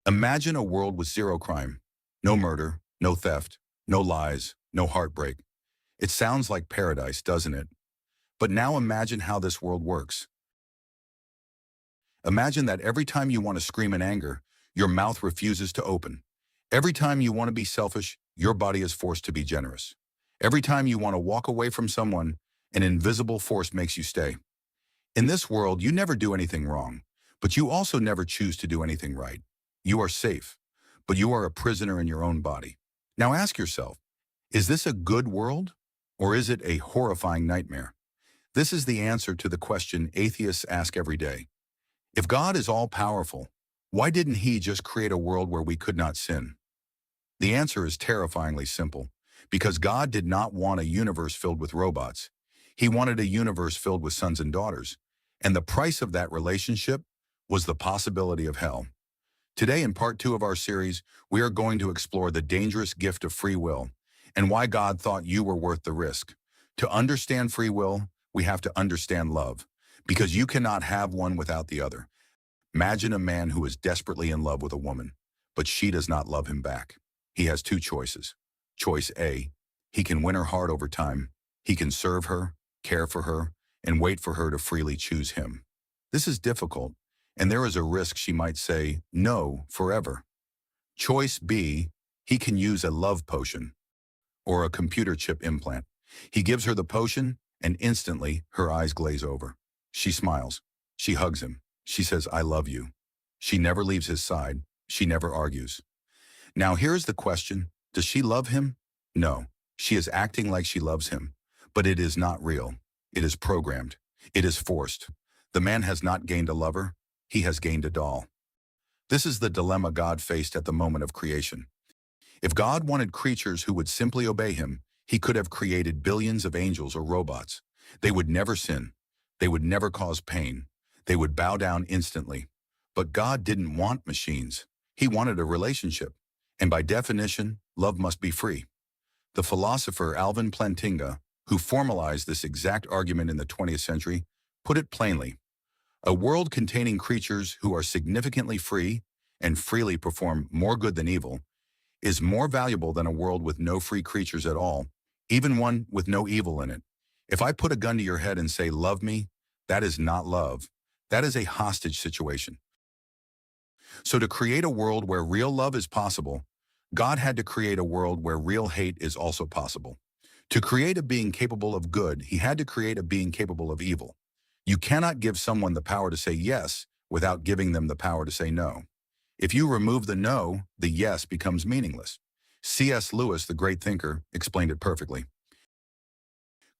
Imagine a world with zero crime, no murder, no theft, no lies, no heartbreak. It sounds like paradise, doesn't it? But now imagine how this world works. Imagine that every time you want to scream in anger, your mouth refuses to open. Every time you want to be selfish, your body is forced to be generous. Every time you want to walk away from someone, an invisible force makes you stay. In this world, you never do anything wrong, but you also never choose to do anything right. You are safe, but you are a prisoner in your own body. Now ask yourself, is this a good world, or is it a horrifying nightmare? This is the answer to the question atheists ask every day. If God is all-powerful, why didn't he just create a world where we could not sin? The answer is terrifyingly simple, because God did not want a universe filled with robots. He wanted a universe filled with sons and daughters, and the price of that relationship was the possibility of hell. Today, in part 2 of our series, we are going to explore the dangerous gift of free will and why God thought you were worth the risk. To understand free will, we have to understand love, because you cannot have one without the other. Imagine a man who is desperately in love with a woman, but she does not love him back. He has two choices. Choice A, he can win her heart over time. He can serve her, care for her, and wait for her to freely choose him. This is difficult, and there is a risk she might say no forever. Choice B, he can use a love potion or a computer chip implant. He gives her the potion, and instantly her eyes glaze over. She smiles. She hugs him. She says, "I love you." She never leaves his side. She never argues. Now here's the question. Does she love him? No. She is acting like she loves him. But it is not real. It is programmed. It is forced. The man has not gained a lover. He has gained a doll. This is the dilemma God faced at the moment of creation. If God wanted creatures who would simply obey him, he could have created billions of angels or robots. They would never sin. They would never cause pain. They would bow down instantly. But God didn't want machines. He wanted a relationship. And by definition, love must be free. The philosopher Alvin Plantinga, who formalized this exact argument in the 20th century, put it plainly. A world containing creatures who are significantly free and freely perform more good than evil is more valuable than a world with no free creatures at all, even one with no evil in it. If I put a gun to your head and say, "Love me," that is not love. That is a hostage situation. So to create a world where real love is possible, God had to create a world where real hate is also possible. To create a being capable of good, he had to create a being capable of evil. You cannot give someone the power to say yes without giving them the power to say no. If you remove the no, the yes becomes meaningless. C.S. Lewis, the great thinker, explained it perfectly.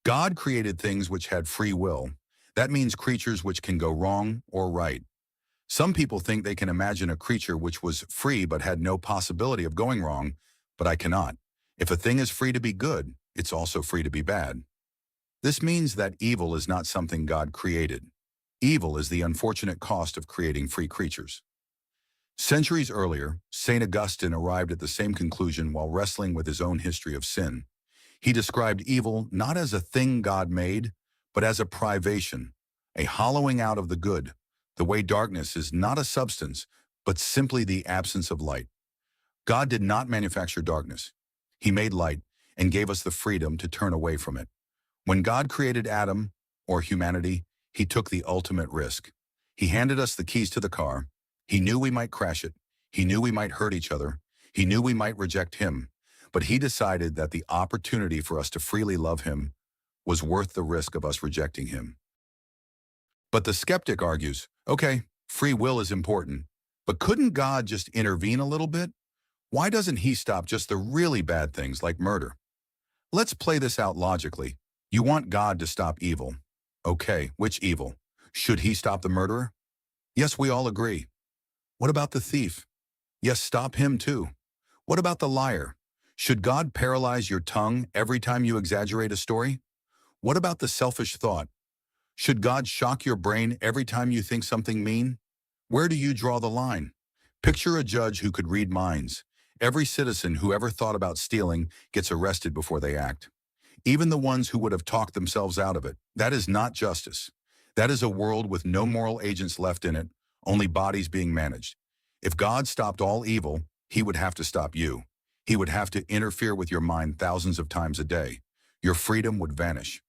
God created things which had free will. That means creatures which can go wrong or right. Some people think they can imagine a creature which was free but had no possibility of going wrong, but I cannot. If a thing is free to be good, it's also free to be bad. This means that evil is not something God created. Evil is the unfortunate cost of creating free creatures. Centuries earlier, St. Augustine arrived at the same conclusion while wrestling with his own history of sin. He described evil not as a thing God made, but as a privation, a hollowing out of the good, the way darkness is not a substance, but simply the absence of light. God did not manufacture darkness. He made light and gave us the freedom to turn away from it. When God created Adam, or humanity, he took the ultimate risk. He handed us the keys to the car. He knew we might crash it. He knew we might hurt each other. He knew we might reject him. But he decided that the opportunity for us to freely love him was worth the risk of us rejecting him. But the skeptic argues, okay, free will is important, but couldn't God just intervene a little bit? Why doesn't he stop just the really bad things like murder? Let's play this out logically. You want God to stop evil. Okay, which evil? Should he stop the murderer? Yes, we all agree. What about the thief? Yes, stop him too. What about the liar? Should God paralyze your tongue every time you exaggerate a story? What about the selfish thought? Should God shock your brain every time you think something mean? Where do you draw the line? Picture a judge who could read minds. Every citizen who ever thought about stealing gets arrested before they act. Even the ones who would have talked themselves out of it. That is not justice. That is a world with no moral agents left in it, only bodies being managed. If God stopped all evil, he would have to stop you. He would have to interfere with your mind thousands of times a day. Your freedom would vanish.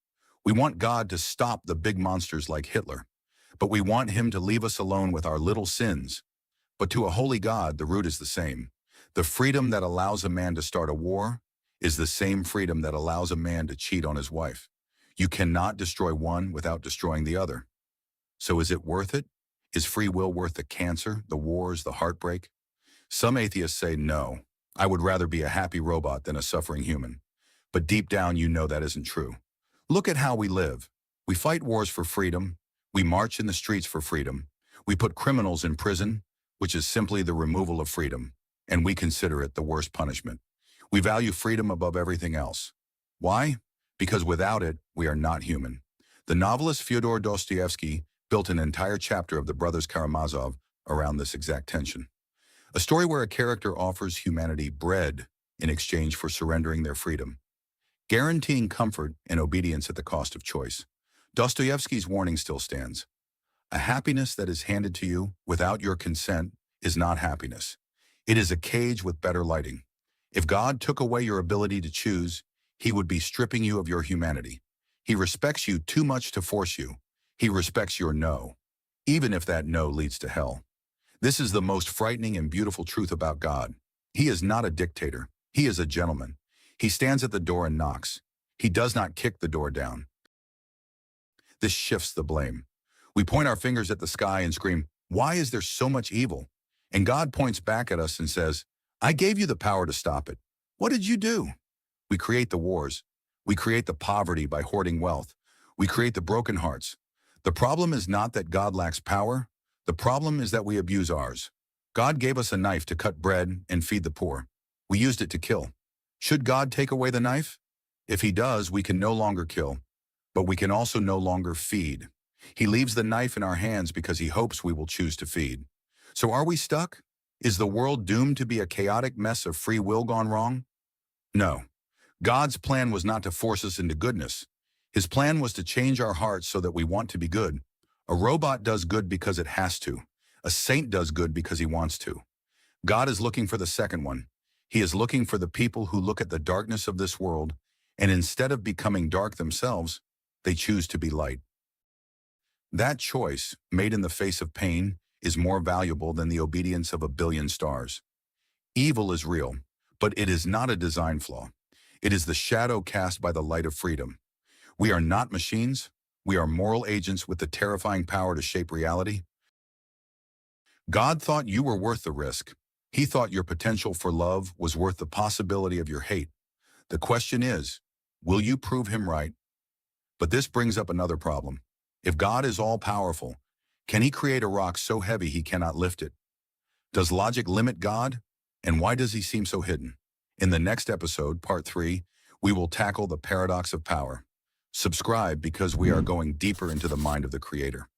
We want God to stop the big monsters like Hitler, but we want him to leave us alone with our little sins. But to a holy God, the root is the same. The freedom that allows a man to start a war is the same freedom that allows a man to cheat on his wife. You cannot destroy one without destroying the other. So is it worth it? Is free will worth the cancer, the wars, the heartbreak? Some atheists say no. I would rather be a happy robot than a suffering human. But deep down, you know that isn't true. Look at how we live. We fight wars for freedom. We march in the streets for freedom. We put criminals in prison, which is simply the removal of freedom, and we consider it the worst punishment. We value freedom above everything else. Why? Because without it, we are not human. The novelist Fyodor Dostoevsky built an entire chapter of the brothers Karamazov around this exact tension. A story where a character offers humanity bread in exchange for surrendering their freedom, guaranteeing comfort and obedience at the cost of choice. Dostoevsky's warning still stands. A happiness that is handed to you without your consent is not happiness. It is a cage with better lighting. If God took away your ability to choose, he would be stripping you of your humanity. He respects you too much to force you. He respects your no, even if that no leads to hell. This is the most frightening and beautiful truth about God. He is not a dictator. He is a gentleman. He stands at the door and knocks. He does not kick the door down. This shifts the blame. We point our fingers at the sky and scream, "Why is there so much evil?" And God points back at us and says, "I gave you the power to stop it. What did you do?" We create the wars. We create the poverty by hoarding wealth. We create the broken hearts. The problem is not that God lacks power. The problem is that we abuse ours. God gave us a knife to cut bread and feed the poor. We used it to kill. Should God take away the knife? If he does, we can no longer kill, but we can also no longer feed. He leaves the knife in our hands because he hopes we will choose to feed. So are we stuck? Is the world doomed to be a chaotic mess of free will gone wrong? No. God's plan was not to force us into goodness. His plan was to change our hearts so that we want to be good. A robot does good because it has to. A saint does good because he wants to. God is looking for the second one. He is looking for the people who look at the darkness of this world, and instead of becoming dark themselves, they choose to be light. That choice, made in the face of pain, is more valuable than the obedience of a billion stars. Evil is real, but it is not a design flaw. It is the shadow cast by the light of freedom. We are not machines. We are moral agents with the terrifying power to shape reality. God thought you were worth the risk. He thought your potential for love was worth the possibility of your hate. The question is, will you prove him right? But this brings up another problem. If God is all-powerful, can he create a rock so heavy he cannot lift it? Does logic limit God? And why does he seem so hidden? In the next episode, part 3, we will tackle the paradox of power. Subscribe because we are going deeper into the mind of the Creator.